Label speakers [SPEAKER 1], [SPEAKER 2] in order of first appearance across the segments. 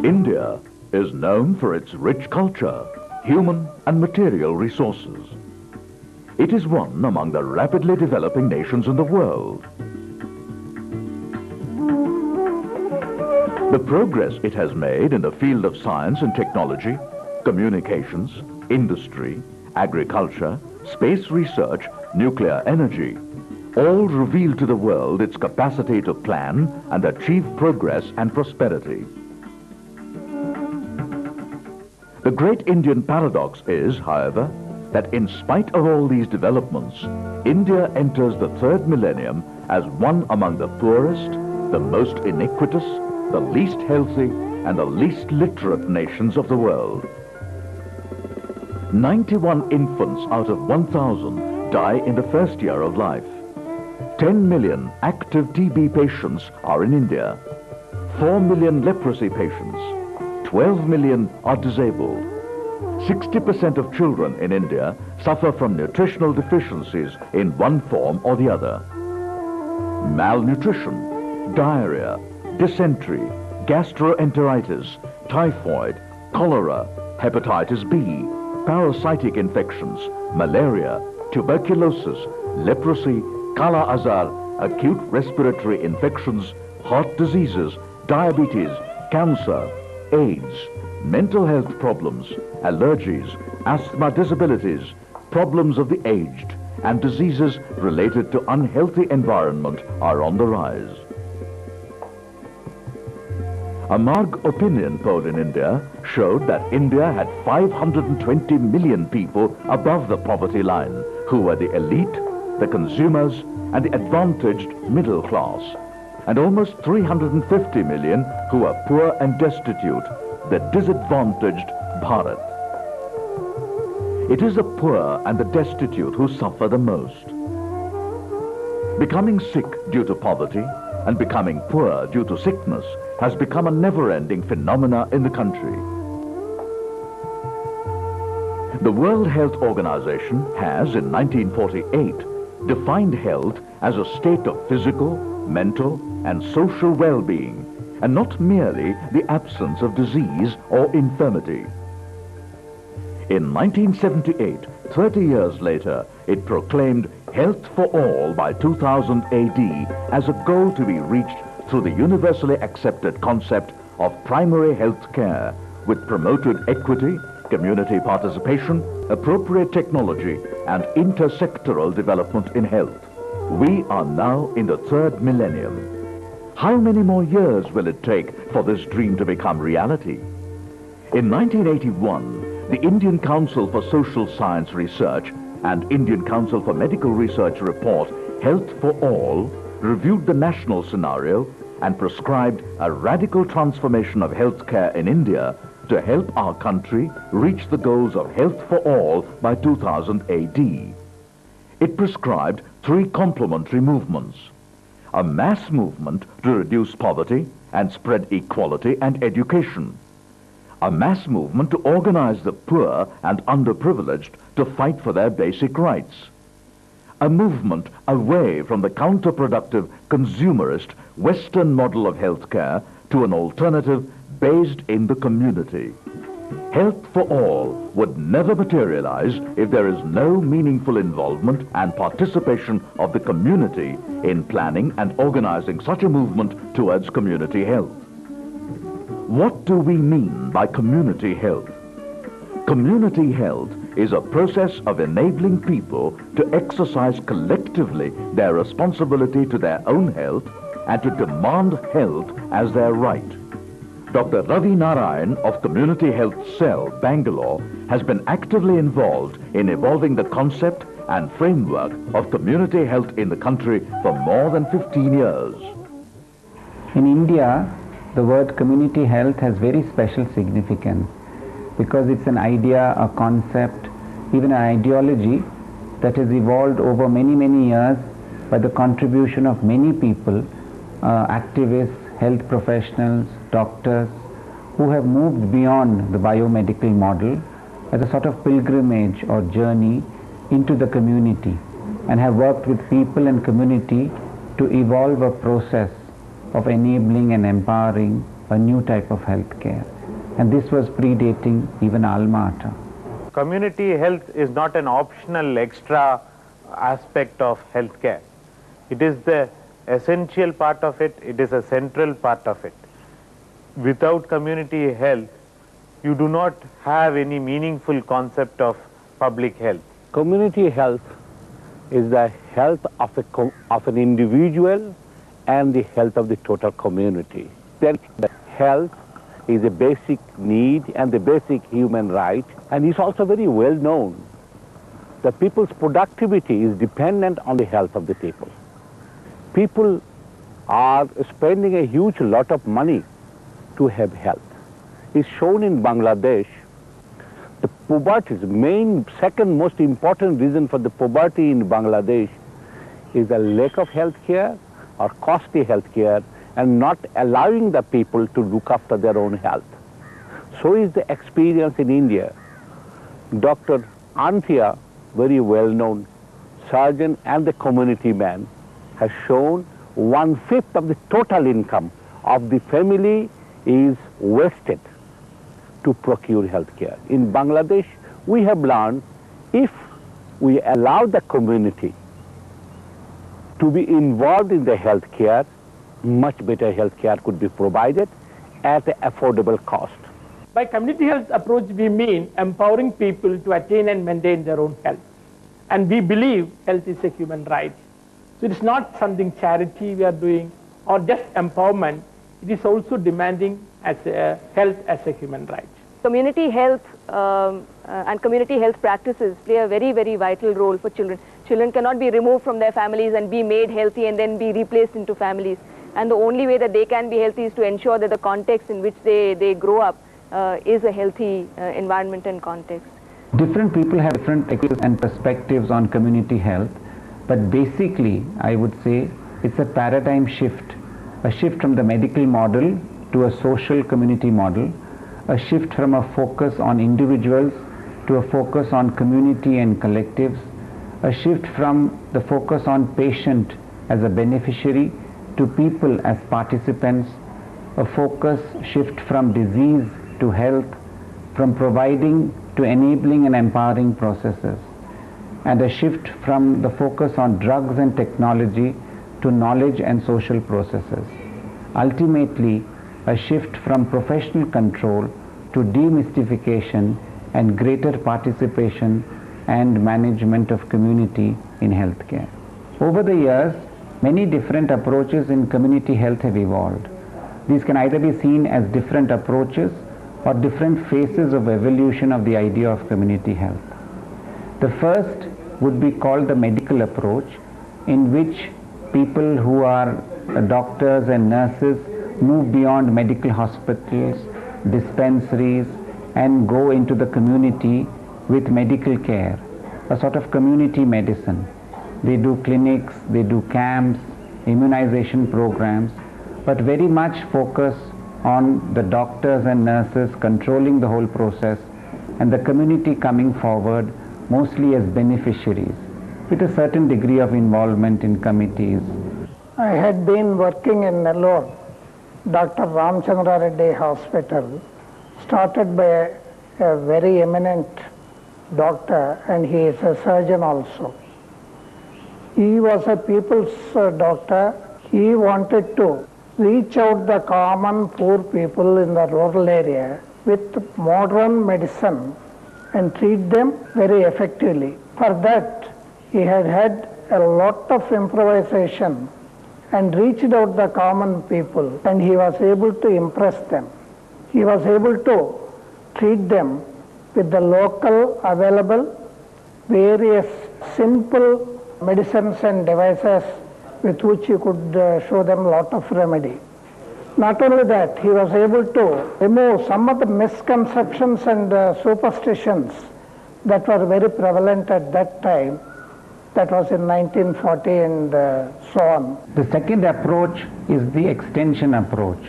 [SPEAKER 1] India is known for its rich culture, human and material resources. It is one among the rapidly developing nations in the world. The progress it has made in the field of science and technology, communications, industry, agriculture, space research, nuclear energy, all reveal to the world its capacity to plan and achieve progress and prosperity. The great Indian paradox is, however, that in spite of all these developments, India enters the third millennium as one among the poorest, the most iniquitous, the least healthy, and the least literate nations of the world. 91 infants out of 1,000 die in the first year of life. 10 million active TB patients are in India. 4 million leprosy patients. 12 million are disabled. 60% of children in India suffer from nutritional deficiencies in one form or the other. Malnutrition, diarrhea, dysentery, gastroenteritis, typhoid, cholera, hepatitis B, parasitic infections, malaria, tuberculosis, leprosy, kala azar, acute respiratory infections, heart diseases, diabetes, cancer, AIDS, mental health problems, allergies, asthma disabilities, problems of the aged, and diseases related to unhealthy environment are on the rise. A Marg opinion poll in India showed that India had 520 million people above the poverty line, who were the elite, the consumers, and the advantaged middle class, and almost 350 million who are poor and destitute, the disadvantaged Bharat. It is the poor and the destitute who suffer the most. Becoming sick due to poverty and becoming poor due to sickness has become a never-ending phenomena in the country. The World Health Organization has, in 1948, defined health as a state of physical, mental, and social well-being, and not merely the absence of disease or infirmity. In 1978, 30 years later, it proclaimed health for all by 2000 AD as a goal to be reached through the universally accepted concept of primary health care, with promoted equity, community participation, appropriate technology, and intersectoral development in health. We are now in the third millennium. How many more years will it take for this dream to become reality? In 1981, the Indian Council for Social Science Research and Indian Council for Medical Research report, Health for All, reviewed the national scenario and prescribed a radical transformation of healthcare in India to help our country reach the goals of health for all by 2000 AD. It prescribed three complementary movements: a mass movement to reduce poverty and spread equality and education, a mass movement to organize the poor and underprivileged to fight for their basic rights, a movement away from the counterproductive consumerist Western model of healthcare to an alternative based in the community. Health for all would never materialize if there is no meaningful involvement and participation of the community in planning and organizing such a movement towards community health. What do we mean by community health? Community health is a process of enabling people to exercise collectively their responsibility to their own health and to demand health as their right. Dr. Ravi Narayan of Community Health Cell, Bangalore, has been actively involved in evolving the concept and framework of community health in the country for more than 15 years.
[SPEAKER 2] In India, the word community health has very special significance because it's an idea, a concept, even an ideology that has evolved over many years by the contribution of many people, activists, health professionals, doctors, who have moved beyond the biomedical model as a sort of pilgrimage or journey into the community and have worked with people and community to evolve a process of enabling and empowering a new type of healthcare. And this was predating even Alma Ata.
[SPEAKER 3] Community health is not an optional extra aspect of healthcare. It is the essential part of it, it is a central part of it. Without community health, you do not have any meaningful concept of public health.
[SPEAKER 4] Community health is the health of an individual and the health of the total community. Then the health is a basic need and the basic human right, and it's also very well known that people's productivity is dependent on the health of the people. People are spending a huge lot of money to have health. It's shown in Bangladesh. The poverty, second most important reason for the poverty in Bangladesh is the lack of health care or costly health care and not allowing the people to look after their own health. So is the experience in India. Dr. Anthea, very well-known surgeon and the community man, has shown 1/5 of the total income of the family is wasted to procure health care. In Bangladesh, we have learned if we allow the community to be involved in the health care, much better health care could be provided at an affordable cost.
[SPEAKER 5] By community health approach, we mean empowering people to attain and maintain their own health. And we believe health is a human right. So it is not something charity we are doing or just empowerment. It is also demanding as health as a human right.
[SPEAKER 6] Community health and community health practices play a very vital role for children. Children cannot be removed from their families and be made healthy and then be replaced into families. And the only way that they can be healthy is to ensure that the context in which they grow up is a healthy environment and context.
[SPEAKER 2] Different people have different views and perspectives on community health, but basically I would say it's a paradigm shift, a shift from the medical model to a social community model, a shift from a focus on individuals to a focus on community and collectives, a shift from the focus on patient as a beneficiary to people as participants, a focus shift from disease to health, from providing to enabling and empowering processes, and a shift from the focus on drugs and technology to knowledge and social processes. Ultimately, a shift from professional control to demystification and greater participation and management of community in healthcare. Over the years, many different approaches in community health have evolved. These can either be seen as different approaches or different phases of evolution of the idea of community health. The first would be called the medical approach, in which people who are doctors and nurses move beyond medical hospitals, dispensaries, and go into the community with medical care, a sort of community medicine. They do clinics, they do camps, immunization programs, but very much focus on the doctors and nurses controlling the whole process and the community coming forward mostly as beneficiaries with a certain degree of involvement in committees.
[SPEAKER 7] I had been working in Nellore, Dr. Ramchandra Reddy Hospital, started by a very eminent doctor, and he is a surgeon also. He was a people's doctor. He wanted to reach out the common poor people in the rural area with modern medicine and treat them very effectively. For that, he had a lot of improvisation and reached out the common people, and he was able to impress them. he was able to treat them with the local available various simple medicines and devices with which he could show them a lot of remedy. Not only that, he was able to remove some of the misconceptions and superstitions that were very prevalent at that time. That was in 1940 and so on.
[SPEAKER 2] The second approach is the extension approach.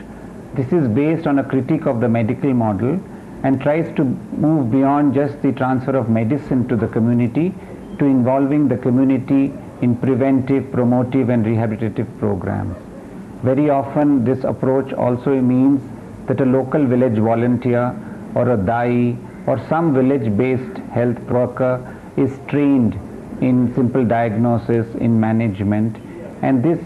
[SPEAKER 2] This is based on a critique of the medical model and tries to move beyond just the transfer of medicine to the community to involving the community in preventive, promotive and rehabilitative programs. Very often this approach also means that a local village volunteer or a dai or some village-based health worker is trained in simple diagnosis, in management, and this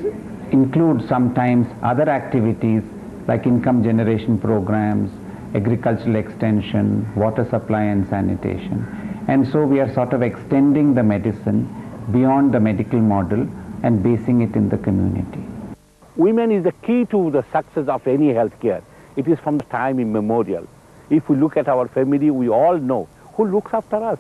[SPEAKER 2] includes sometimes other activities like income generation programs, agricultural extension, water supply and sanitation. And so we are sort of extending the medicine beyond the medical model and basing it in the community.
[SPEAKER 4] Women is the key to the success of any healthcare. It is from the time immemorial. If we look at our family, we all know who looks after us.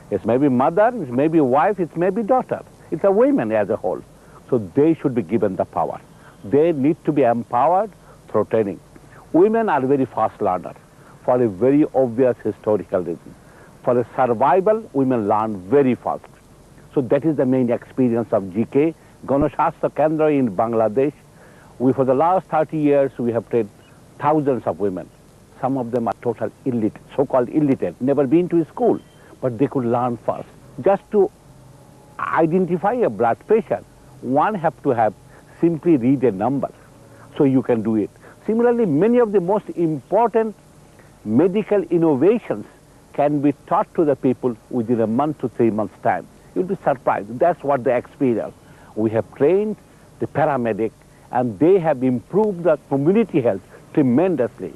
[SPEAKER 4] It may be mother, it may be wife, it may be daughter. It's a women as a whole. So they should be given the power. They need to be empowered through training. Women are very fast learners for a very obvious historical reason. For a survival, women learn very fast. So that is the main experience of GK, Ganashastra Kendra in Bangladesh. For the last 30 years, we have trained thousands of women. Some of them are total illiterate, so-called illiterate, never been to school, but they could learn fast. Just to identify a blood pressure, one have to have simply read a number, so you can do it. Similarly, many of the most important medical innovations can be taught to the people within a month to 3 months' time. You'll be surprised. That's what they experience. We have trained the paramedic, and they have improved the community health tremendously.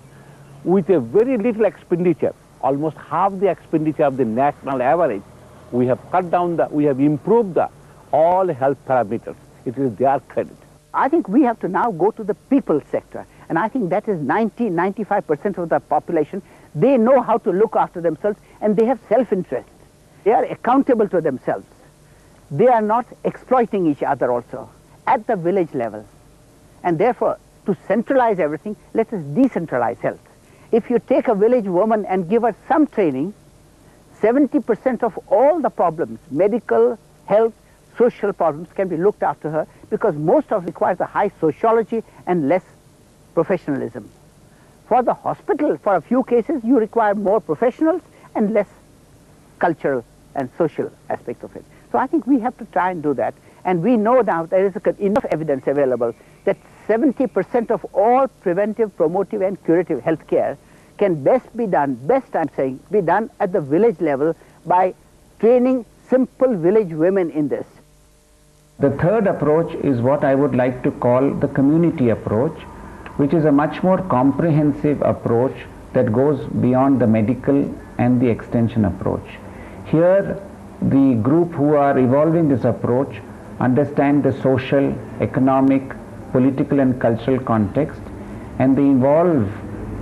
[SPEAKER 4] With a very little expenditure, almost half the expenditure of the national average, we have cut down we have improved all health parameters. It is their credit.
[SPEAKER 8] I think we have to now go to the people sector, and I think that is 95% of the population. They know how to look after themselves, and they have self-interest. They are accountable to themselves. They are not exploiting each other also at the village level. And therefore, to centralize everything, let us decentralize health. If you take a village woman and give her some training, 70% of all the problems, medical, health, social problems can be looked after her, because most of it requires a high sociology and less professionalism. For the hospital, for a few cases, you require more professionals and less cultural and social aspects of it. So I think we have to try and do that. And we know now there is enough evidence available that 70% of all preventive, promotive and curative health care can best be done, be done at the village level by training simple village women in this.
[SPEAKER 2] The third approach is what I would like to call the community approach, which is a much more comprehensive approach that goes beyond the medical and the extension approach. Here, the group who are evolving this approach understand the social, economic, political and cultural context, and they involve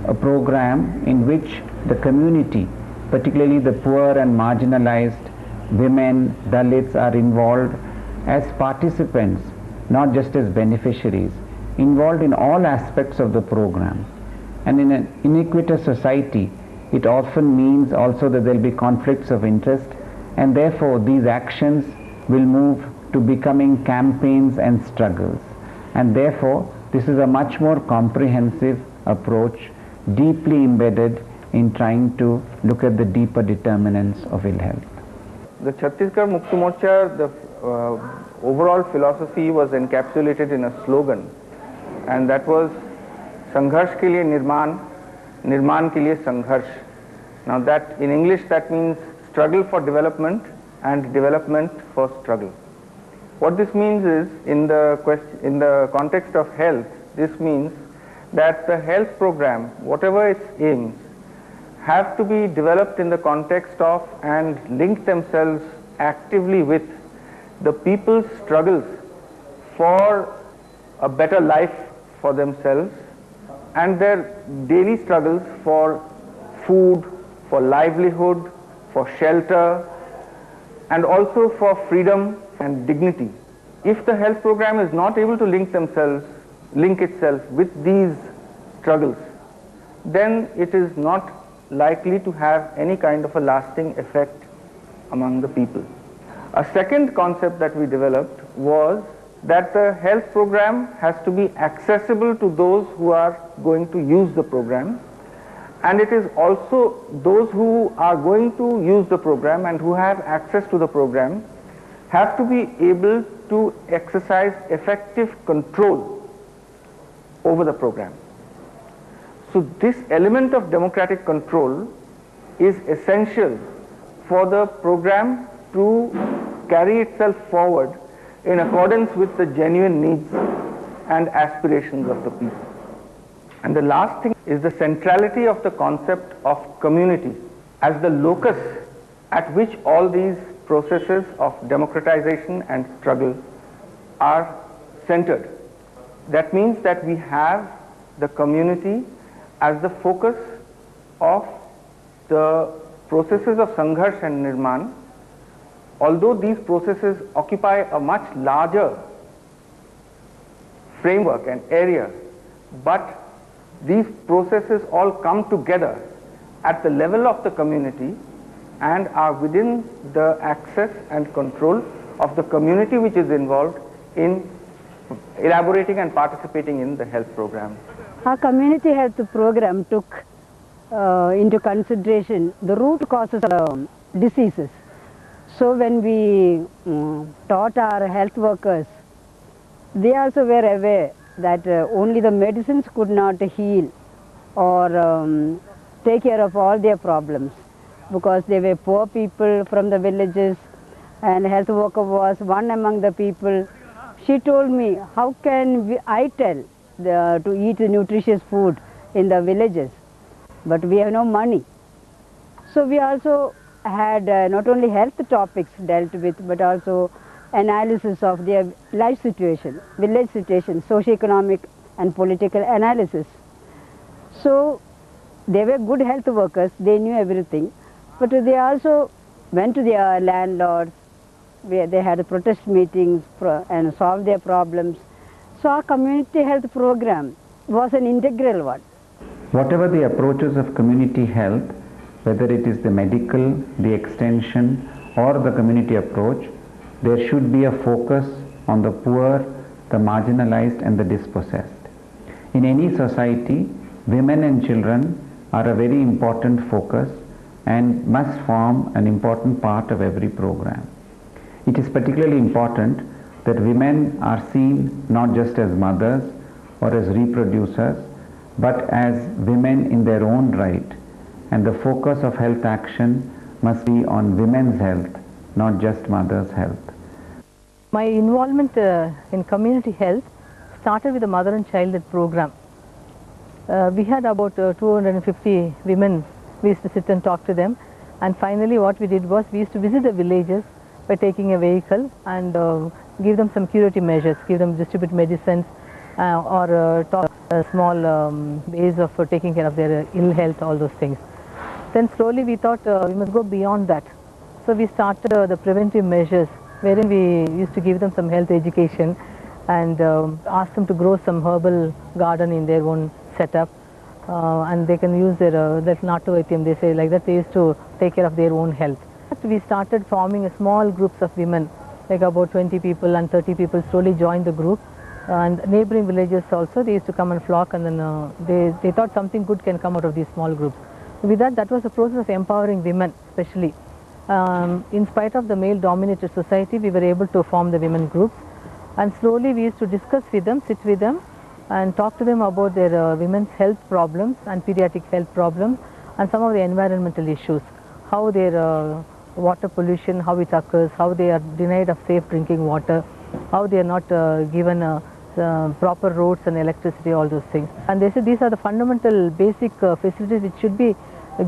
[SPEAKER 2] a program in which the community, particularly the poor and marginalized, women, Dalits, are involved as participants, not just as beneficiaries, involved in all aspects of the program. And in an inequitous society, it often means also that there will be conflicts of interest, and therefore these actions will move to becoming campaigns and struggles. And therefore, this is a much more comprehensive approach, deeply embedded in trying to look at the deeper determinants of ill health.
[SPEAKER 9] The Chhattisgarh Mukti Morcha, the overall philosophy was encapsulated in a slogan, and that was Sangharsh ke liye Nirman, Nirman ke liye Sangharsh. Now that in English that means struggle for development and development for struggle. What this means is, in the context of health, this means that the health program, whatever its aims, have to be developed in the context of and link themselves actively with the people's struggles for a better life for themselves and their daily struggles for food, for livelihood, for shelter, and also for freedom and dignity. If the health program is not able to link itself with these struggles, then it is not likely to have any kind of a lasting effect among the people. A second concept that we developed was that the health program has to be accessible to those who are going to use the program, and it is also those who are going to use the program and who have access to the program have to be able to exercise effective control over the program. So this element of democratic control is essential for the program to carry itself forward in accordance with the genuine needs and aspirations of the people. And the last thing is the centrality of the concept of community as the locus at which all these processes of democratization and struggle are centered. That means that we have the community as the focus of the processes of Sangharsh and Nirman, although these processes occupy a much larger framework and area, but these processes all come together at the level of the community and are within the access and control of the community which is involved in elaborating and participating in the health program.
[SPEAKER 10] Our community health program took into consideration the root causes of diseases. So when we taught our health workers, they also were aware that only the medicines could not heal or take care of all their problems, because they were poor people from the villages, and health worker was one among the people. She told me, how can I tell to eat nutritious food in the villages, but we have no money. So we also had not only health topics dealt with, but also analysis of their life situation, village situation, socio-economic and political analysis. So they were good health workers, they knew everything, but they also went to their landlords, where they had protest meetings and solved their problems. So our community health program was an integral one.
[SPEAKER 2] Whatever the approaches of community health, whether it is the medical, the extension or the community approach, there should be a focus on the poor, the marginalized and the dispossessed. In any society, women and children are a very important focus and must form an important part of every program. It is particularly important that women are seen not just as mothers or as reproducers, but as women in their own right, and the focus of health action must be on women's health, not just mothers' health.
[SPEAKER 11] My involvement in community health started with the mother and child program. We had about 250 women. We used to sit and talk to them, and finally what we did was we used to visit the villages by taking a vehicle and give them some curative measures, distribute medicines or talk small ways of taking care of their ill health, all those things. Then slowly we thought we must go beyond that. So we started the preventive measures, wherein we used to give them some health education and ask them to grow some herbal garden in their own setup, and they can use their that Natu Vaidyam, they say like that, they used to take care of their own health. We started forming small groups of women, like about 20 people and 30 people slowly joined the group, and neighboring villages also, they used to come and flock, and then they thought something good can come out of these small groups. With that was a process of empowering women especially. In spite of the male dominated society, we were able to form the women groups, and slowly we used to discuss with them, sit with them and talk to them about their women's health problems and pediatric health problems and some of the environmental issues, how their water pollution, how it occurs, how they are denied of safe drinking water, how they are not given proper roads and electricity, all those things. And they said these are the fundamental basic facilities which should be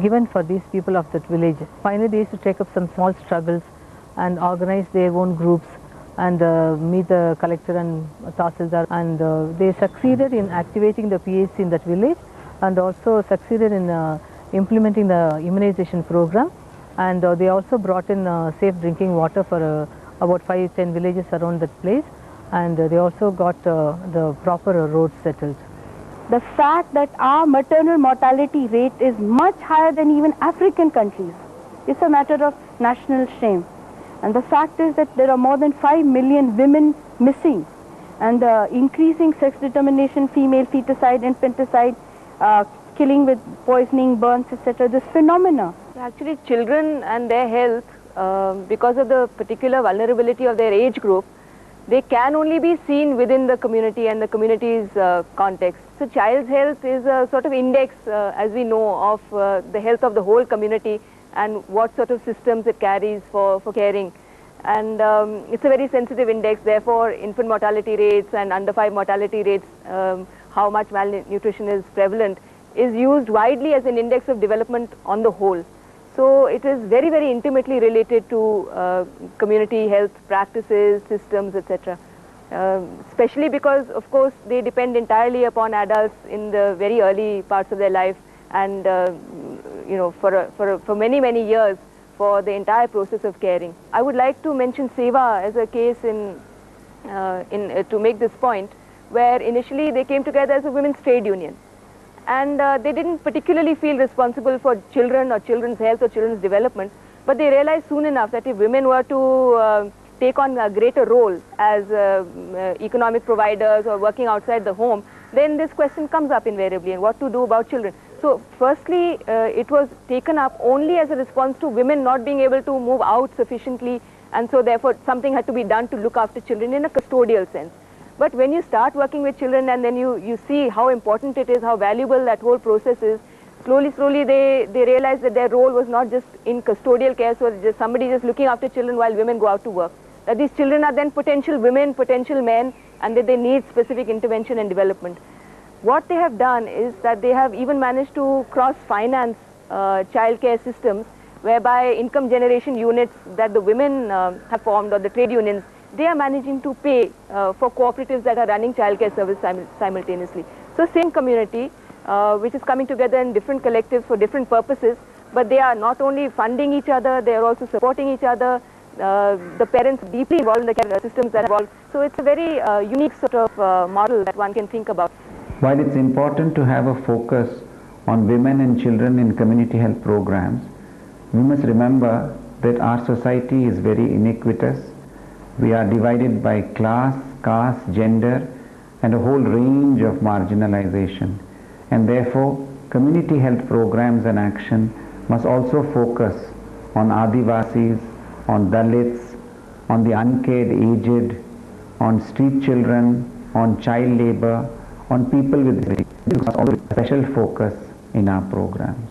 [SPEAKER 11] given for these people of that village. Finally, they used to take up some small struggles and organize their own groups and meet the collector and Tahsildar, and they succeeded in activating the PHC in that village, and also succeeded in implementing the immunization program, and they also brought in safe drinking water for about 5-10 villages around that place, and they also got the proper roads settled.
[SPEAKER 12] The fact that our maternal mortality rate is much higher than even African countries is a matter of national shame. And the fact is that there are more than 5 million women missing, and the increasing sex determination, female feticide, infanticide, killing with poisoning, burns, etc. This phenomena.
[SPEAKER 6] Actually, children and their health, because of the particular vulnerability of their age group, they can only be seen within the community and the community's context. So child's health is a sort of index, as we know, of the health of the whole community and what sort of systems it carries for caring. And it's a very sensitive index, therefore infant mortality rates and under 5 mortality rates, how much malnutrition is prevalent, is used widely as an index of development on the whole. So it is very, very intimately related to community health practices, systems, etc. Especially because, of course, they depend entirely upon adults in the very early parts of their life, and you know, for many, many years, for the entire process of caring. I would like to mention Seva as a case to make this point, where initially they came together as a women's trade union, and they didn't particularly feel responsible for children or children's health or children's development, but they realized soon enough that if women were to take on a greater role as economic providers or working outside the home, then this question comes up invariably, and what to do about children. So firstly, it was taken up only as a response to women not being able to move out sufficiently, and so therefore something had to be done to look after children in a custodial sense. But when you start working with children and then you see how important it is, how valuable that whole process is, slowly they realize that their role was not just in custodial care, so just somebody just looking after children while women go out to work. That these children are then potential women, potential men, and that they need specific intervention and development. What they have done is that they have even managed to cross-finance childcare systems, whereby income generation units that the women have formed, or the trade unions, they are managing to pay for cooperatives that are running childcare service simultaneously. So same community, which is coming together in different collectives for different purposes, but they are not only funding each other, they are also supporting each other. The parents deeply involved in the care systems that are involved. So it's a very unique sort of model that one can think about.
[SPEAKER 2] While it's important to have a focus on women and children in community health programs, we must remember that our society is very iniquitous. We are divided by class, caste, gender, and a whole range of marginalization. And therefore, community health programs and action must also focus on Adivasis, on Dalits, on the uncared aged, on street children, on child labor, on people with special focus in our programs.